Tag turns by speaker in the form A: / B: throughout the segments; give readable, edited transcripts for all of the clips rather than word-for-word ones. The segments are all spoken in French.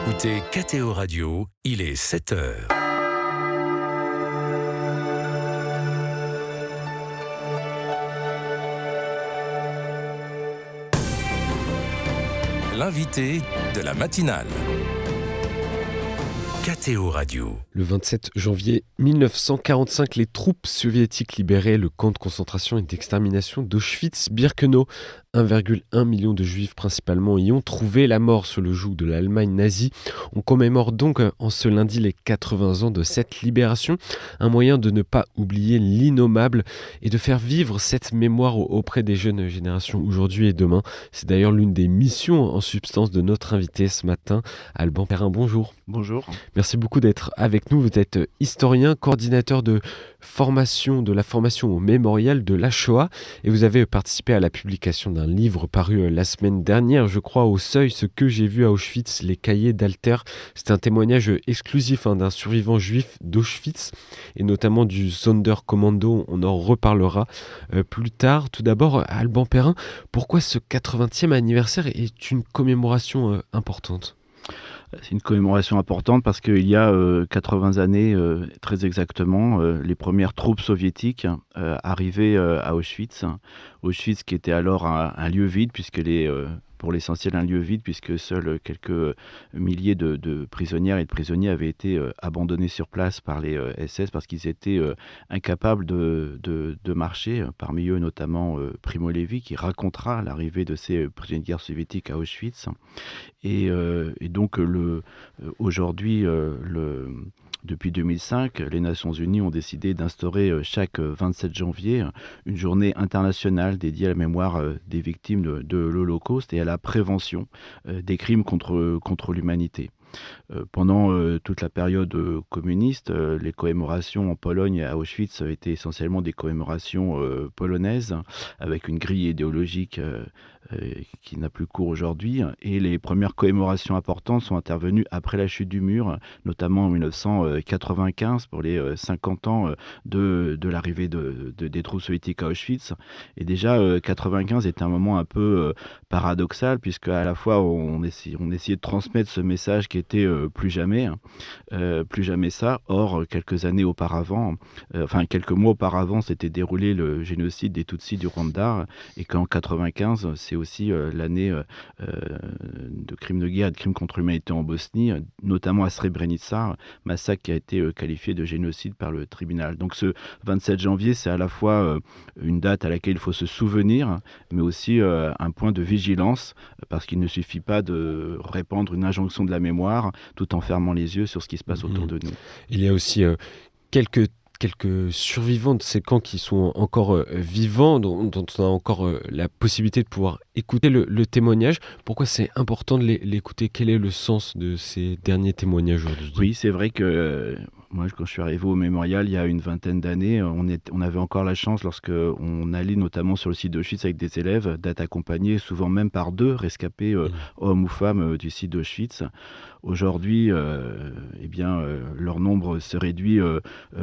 A: écoutez KTO Radio, il est 7h. L'invité de la matinale. KTO Radio.
B: Le 27 janvier 1945, les troupes soviétiques libéraient le camp de concentration et d'extermination d'Auschwitz-Birkenau. 1,1 million de juifs principalement y ont trouvé la mort sous le joug de l'Allemagne nazie. On commémore donc en ce lundi les 80 ans de cette libération, un moyen de ne pas oublier l'innommable et de faire vivre cette mémoire auprès des jeunes générations aujourd'hui et demain. C'est d'ailleurs l'une des missions en substance de notre invité ce matin, Alban Perrin. Bonjour.
C: Bonjour.
B: Merci beaucoup d'être avec nous. Vous êtes historien, coordinateur de la formation au mémorial de la Shoah et vous avez participé à la publication d'un livre paru la semaine dernière, je crois, au Seuil, Ce que j'ai vu à Auschwitz, les cahiers d'Alter. C'est un témoignage exclusif d'un survivant juif d'Auschwitz et notamment du Sonderkommando. On en reparlera plus tard. Tout d'abord, Alban Perrin, pourquoi ce 80e anniversaire est une commémoration importante ?
C: C'est une commémoration importante parce qu'il y a 80 années, très exactement, les premières troupes soviétiques arrivaient à Auschwitz. Auschwitz qui était alors un lieu vide, pour l'essentiel un lieu vide, puisque seuls quelques milliers de prisonnières et de prisonniers avaient été abandonnés sur place par les SS parce qu'ils étaient incapables de marcher. Parmi eux notamment Primo Levi, qui racontera l'arrivée de ces prisonniers de guerre soviétiques à Auschwitz. Et donc aujourd'hui, depuis 2005, les Nations Unies ont décidé d'instaurer chaque 27 janvier une journée internationale dédiée à la mémoire des victimes de l'Holocauste et à la prévention des crimes contre l'humanité. Pendant toute la période communiste, les commémorations en Pologne et à Auschwitz étaient essentiellement des commémorations polonaises, avec une grille idéologique qui n'a plus cours aujourd'hui. Et les premières commémorations importantes sont intervenues après la chute du mur, notamment en 1995 pour les 50 ans de l'arrivée des troupes soviétiques à Auschwitz. Et déjà, 95 est un moment un peu paradoxal, puisque à la fois on essayait de transmettre ce message qui était plus jamais ça. Or, quelques mois auparavant, s'était déroulé le génocide des Tutsis du Rwanda, et qu'en 95, c'est aussi l'année de crimes de guerre et de crimes contre l'humanité en Bosnie, notamment à Srebrenica, massacre qui a été qualifié de génocide par le tribunal. Donc ce 27 janvier, c'est à la fois une date à laquelle il faut se souvenir, mais aussi un point de vigilance, parce qu'il ne suffit pas de répandre une injonction de la mémoire tout en fermant les yeux sur ce qui se passe autour de nous.
B: Il y a aussi quelques survivants de ces camps qui sont encore vivants, dont on a encore la possibilité de pouvoir écouter le témoignage. Pourquoi c'est important de l'écouter ? Quel est le sens de ces derniers témoignages aujourd'hui ?
C: Oui, c'est vrai que moi, quand je suis arrivé au mémorial il y a une vingtaine d'années, on avait encore la chance, lorsqu'on allait notamment sur le site d'Auschwitz avec des élèves, d'être accompagnés souvent même par 2 rescapés, hommes ou femmes, du site d'Auschwitz. Aujourd'hui, leur nombre se réduit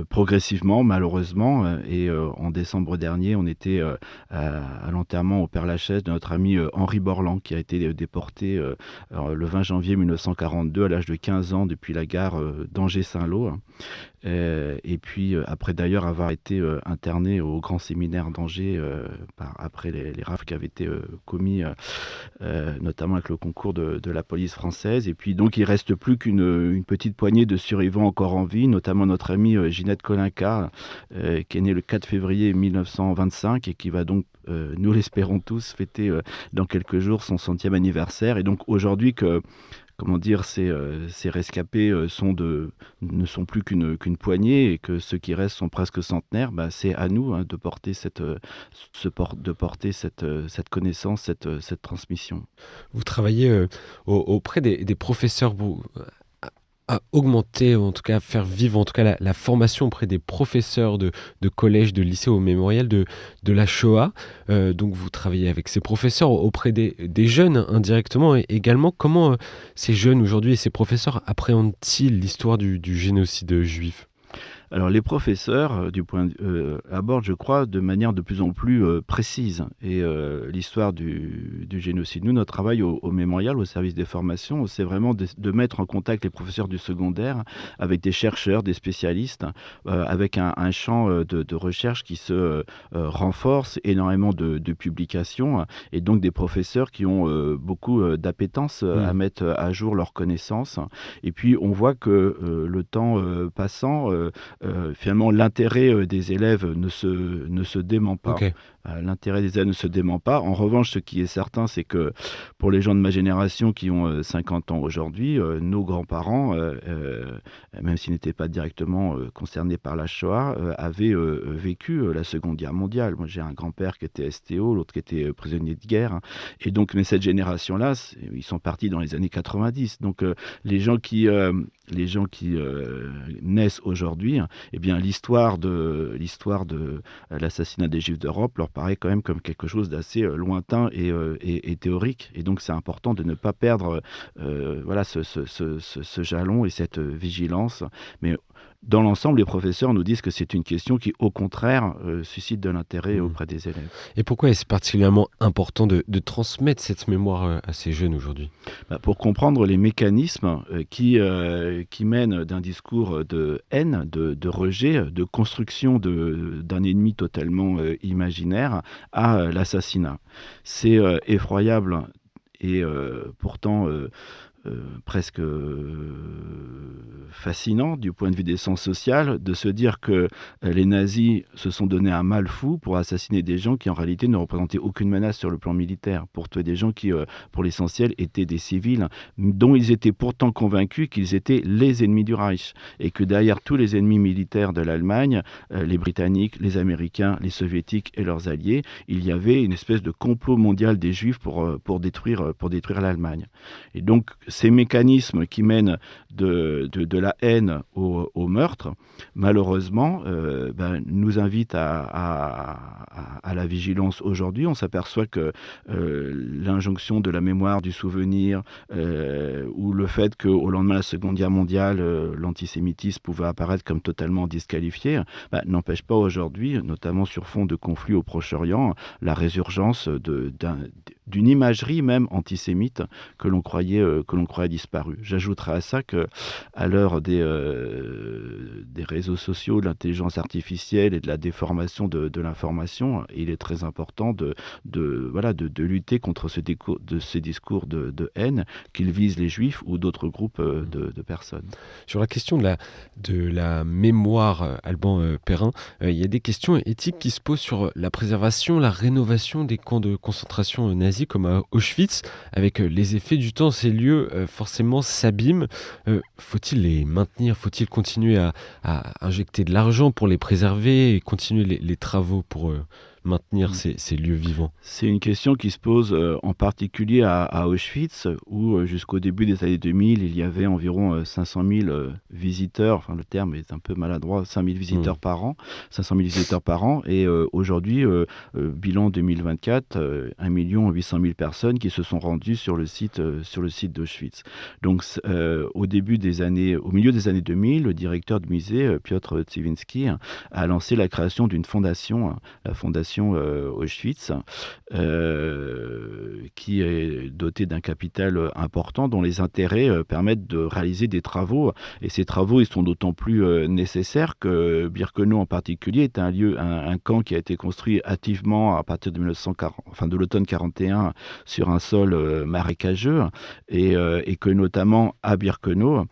C: progressivement, malheureusement. Et en décembre dernier, on était à l'enterrement au Père-Lachaise de notre ami Henri Borland, qui a été déporté le 20 janvier 1942 à l'âge de 15 ans depuis la gare d'Angers-Saint-Lô. Et puis après d'ailleurs avoir été interné au grand séminaire d'Angers après les rafles qui avaient été commis notamment avec le concours de la police française. Et puis donc il reste plus qu'une petite poignée de survivants encore en vie, notamment notre amie Ginette Kolinka, qui est née le 4 février 1925 et qui va donc nous l'espérons tous fêter dans quelques jours son 100e anniversaire. Et donc aujourd'hui ces rescapés ne sont plus qu'une poignée, et que ceux qui restent sont presque centenaires. C'est à nous de porter cette connaissance, cette transmission.
B: Vous travaillez auprès des professeurs, à augmenter, en tout cas à faire vivre en tout cas la formation auprès des professeurs de collège, de lycée au mémorial de la Shoah. Donc vous travaillez avec ces professeurs auprès des jeunes indirectement, et également comment ces jeunes aujourd'hui et ces professeurs appréhendent-ils l'histoire du génocide juif ?
C: Alors les professeurs, abordent, je crois, de manière de plus en plus précise et l'histoire du génocide. Nous, notre travail au mémorial, au service des formations, c'est vraiment de mettre en contact les professeurs du secondaire avec des chercheurs, des spécialistes, avec un champ de recherche qui se renforce, énormément de publications, et donc des professeurs qui ont beaucoup d'appétence à mettre à jour leurs connaissances. Et puis on voit que le temps passant, finalement l'intérêt des élèves ne se dément pas.
B: Ok.
C: L'intérêt des élèves ne se dément pas. En revanche, ce qui est certain, c'est que pour les gens de ma génération qui ont 50 ans aujourd'hui, nos grands-parents, même s'ils n'étaient pas directement concernés par la Shoah, avaient vécu la Seconde Guerre mondiale. Moi, j'ai un grand-père qui était STO, l'autre qui était prisonnier de guerre, hein. Et donc, mais cette génération-là, ils sont partis dans les années 90. Donc, les gens qui naissent aujourd'hui, eh bien, l'histoire de l'assassinat des Juifs d'Europe leur paraît quand même comme quelque chose d'assez lointain et théorique. Et donc, c'est important de ne pas perdre ce jalon et cette vigilance. Mais dans l'ensemble, les professeurs nous disent que c'est une question qui, au contraire, suscite de l'intérêt auprès des élèves.
B: Et pourquoi est-ce particulièrement important de transmettre cette mémoire à ces jeunes aujourd'hui ?
C: Pour comprendre les mécanismes qui mènent d'un discours de haine, de rejet, de construction d'un ennemi totalement imaginaire à l'assassinat. C'est effroyable et pourtant presque fascinant du point de vue des sciences sociales de se dire que les nazis se sont donné un mal fou pour assassiner des gens qui en réalité ne représentaient aucune menace sur le plan militaire, pour tuer des gens qui pour l'essentiel étaient des civils dont ils étaient pourtant convaincus qu'ils étaient les ennemis du Reich et que derrière tous les ennemis militaires de l'Allemagne, les Britanniques, les Américains, les Soviétiques et leurs alliés, il y avait une espèce de complot mondial des Juifs pour détruire l'Allemagne. Et donc ces mécanismes qui mènent de la haine au meurtre, malheureusement, nous invitent à la vigilance aujourd'hui. On s'aperçoit que l'injonction de la mémoire, du souvenir, ou le fait qu'au lendemain de la Seconde Guerre mondiale, l'antisémitisme pouvait apparaître comme totalement disqualifié, n'empêche pas aujourd'hui, notamment sur fond de conflit au Proche-Orient, la résurgence d'une imagerie même antisémite que l'on croyait disparue. J'ajouterai à ça qu'à l'heure des réseaux sociaux, de l'intelligence artificielle et de la déformation de l'information, il est très important de lutter contre ces discours de haine, qu'ils visent les Juifs ou d'autres groupes de personnes.
B: Sur la question de la mémoire, Alban Perrin, il y a des questions éthiques qui se posent sur la préservation, la rénovation des camps de concentration nazis comme à Auschwitz. Avec les effets du temps, ces lieux forcément s'abîment. Faut-il les maintenir ? Faut-il continuer à injecter de l'argent pour les préserver et continuer les travaux pour maintenir ces lieux vivants ?
C: C'est une question qui se pose en particulier à Auschwitz, où jusqu'au début des années 2000, il y avait environ 500 000 visiteurs, enfin le terme est un peu maladroit, 5 000 visiteurs par an, 500 000 visiteurs par an, et aujourd'hui, bilan 2024, 1 800 000 personnes qui se sont rendues sur le site d'Auschwitz. Donc au milieu des années 2000, le directeur du musée, Piotr Tsiwinski, a lancé la création d'une fondation, la fondation Auschwitz, qui est dotée d'un capital important dont les intérêts permettent de réaliser des travaux. Et ces travaux, ils sont d'autant plus nécessaires que Birkenau en particulier est un camp qui a été construit hâtivement à partir de l'automne 41 sur un sol marécageux et que notamment à Birkenau,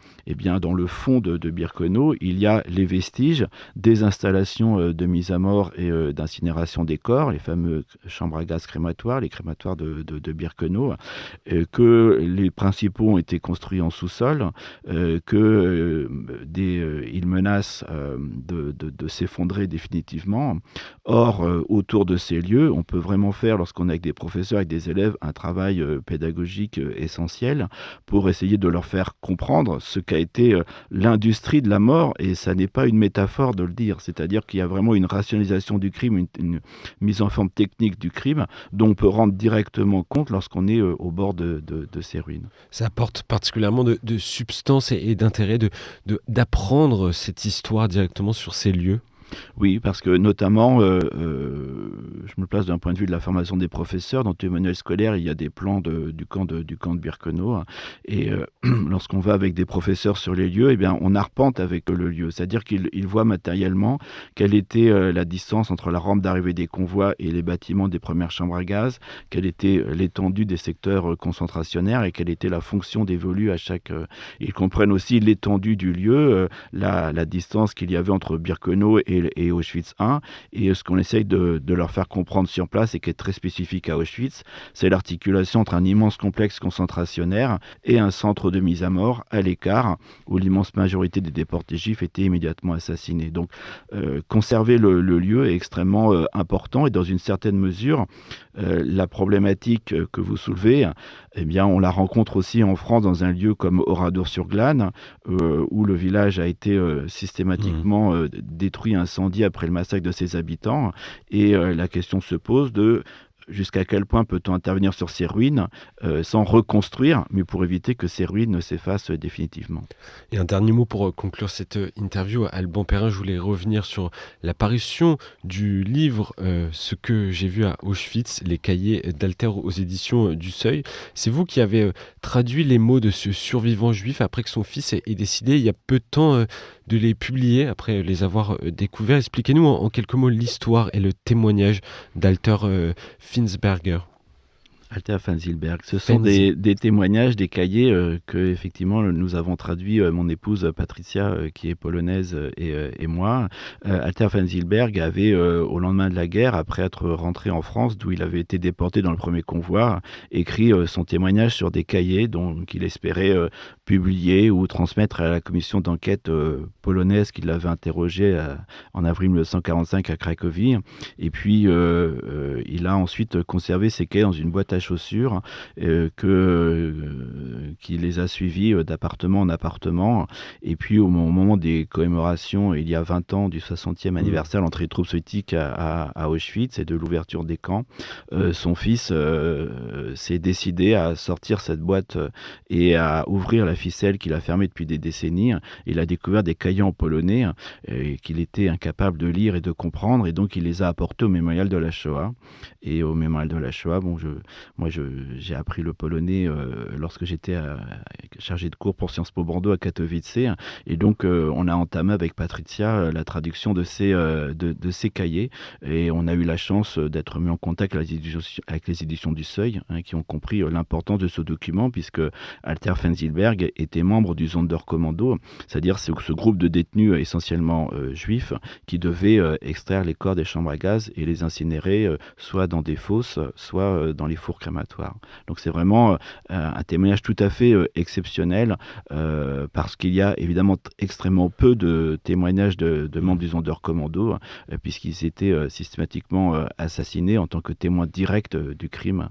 C: dans le fond de Birkenau, il y a les vestiges des installations de mise à mort et d'incinération des corps, les fameux chambres à gaz crématoires, les crématoires de Birkenau, que les principaux ont été construits en sous-sol, qu'ils menacent de s'effondrer définitivement. Or, autour de ces lieux, on peut vraiment faire, lorsqu'on est avec des professeurs, avec des élèves, un travail pédagogique essentiel pour essayer de leur faire comprendre ce qu'a été l'industrie de la mort, et ça n'est pas une métaphore de le dire, c'est-à-dire qu'il y a vraiment une rationalisation du crime, mise en forme technique du crime dont on peut rendre directement compte lorsqu'on est au bord de ces ruines.
B: Ça apporte particulièrement de substance et d'intérêt d'apprendre cette histoire directement sur ces lieux.
C: Oui, parce que notamment, je me place d'un point de vue de la formation des professeurs. Dans le manuel scolaire, il y a des plans du camp de Birkenau. Et lorsqu'on va avec des professeurs sur les lieux, eh bien, on arpente avec le lieu. C'est-à-dire qu'ils voient matériellement quelle était la distance entre la rampe d'arrivée des convois et les bâtiments des premières chambres à gaz, quelle était l'étendue des secteurs concentrationnaires et quelle était la fonction dévolue à chaque... Ils comprennent aussi l'étendue du lieu, la distance qu'il y avait entre Birkenau et Auschwitz I. Et ce qu'on essaye de leur faire comprendre sur place et qui est très spécifique à Auschwitz, c'est l'articulation entre un immense complexe concentrationnaire et un centre de mise à mort à l'écart où l'immense majorité des déportés juifs étaient immédiatement assassinés. Donc conserver le lieu est extrêmement important et dans une certaine mesure, la problématique que vous soulevez, eh bien, on la rencontre aussi en France dans un lieu comme Oradour-sur-Glane, où le village a été systématiquement détruit, incendié après le massacre de ses habitants. Et la question se pose de jusqu'à quel point peut-on intervenir sur ces ruines sans reconstruire, mais pour éviter que ces ruines ne s'effacent définitivement.
B: Et un dernier mot pour conclure cette interview. Alban Perrin, je voulais revenir sur l'apparition du livre Ce que j'ai vu à Auschwitz, les cahiers d'Alter aux éditions du Seuil. C'est vous qui avez traduit les mots de ce survivant juif après que son fils ait décidé il y a peu de temps de les publier, après les avoir découverts. Expliquez-nous en quelques mots l'histoire et le témoignage d'Alter Finsberger.
C: Alter Fanzilberg, ce sont des témoignages, des cahiers que effectivement nous avons traduits, mon épouse Patricia qui est polonaise et moi. Alter Fanzilberg avait au lendemain de la guerre, après être rentré en France d'où il avait été déporté dans le premier convoi, écrit son témoignage sur des cahiers qu'il espérait publier ou transmettre à la commission d'enquête polonaise qui l'avait interrogé en avril 1945 à Cracovie. Et puis il a ensuite conservé ces cahiers dans une boîte à chaussures qui les a suivis d'appartement en appartement. Et puis au moment des commémorations, il y a 20 ans du 60e anniversaire de l'entrée des troupes soviétiques à Auschwitz et de l'ouverture des camps, son fils s'est décidé à sortir cette boîte et à ouvrir la ficelle qu'il a fermée depuis des décennies. Il a découvert des cahiers en polonais qu'il était incapable de lire et de comprendre, et donc il les a apportés au mémorial de la Shoah. Et au mémorial de la Shoah, j'ai appris le polonais lorsque j'étais chargé de cours pour Sciences Po Bordeaux à Katowice, et donc on a entamé avec Patricia la traduction de ces cahiers, et on a eu la chance d'être mis en contact avec les éditions du Seuil, qui ont compris l'importance de ce document, puisque Alter Fanzilberg était membre du Sonderkommando, c'est-à-dire ce groupe de détenus essentiellement juifs qui devaient extraire les corps des chambres à gaz et les incinérer soit dans des fosses, soit dans les fours crématoires. Donc c'est vraiment un témoignage tout à fait exceptionnel parce qu'il y a évidemment extrêmement peu de témoignages de membres du Sonderkommando puisqu'ils étaient systématiquement assassinés en tant que témoins directs du crime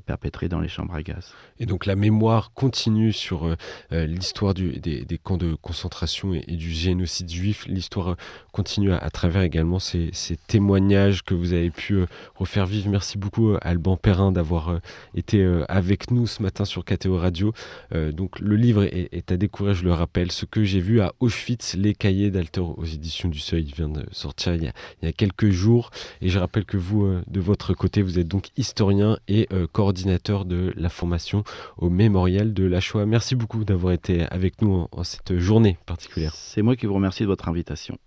C: perpétré dans les chambres à gaz.
B: Et donc la mémoire continue sur l'histoire des camps de concentration et du génocide juif. L'histoire continue à travers également ces témoignages que vous avez pu refaire vivre. Merci beaucoup Alban Perrin d'avoir été avec nous ce matin sur KTO Radio. Donc le livre est à découvrir, je le rappelle, Ce que j'ai vu à Auschwitz, les cahiers d'Alter aux éditions du Seuil. Il vient de sortir il y a quelques jours. Et je rappelle que vous, de votre côté, vous êtes donc historien et coordinateur de la formation au mémorial de la Shoah. Merci beaucoup d'avoir été avec nous en cette journée particulière.
C: C'est moi qui vous remercie de votre invitation.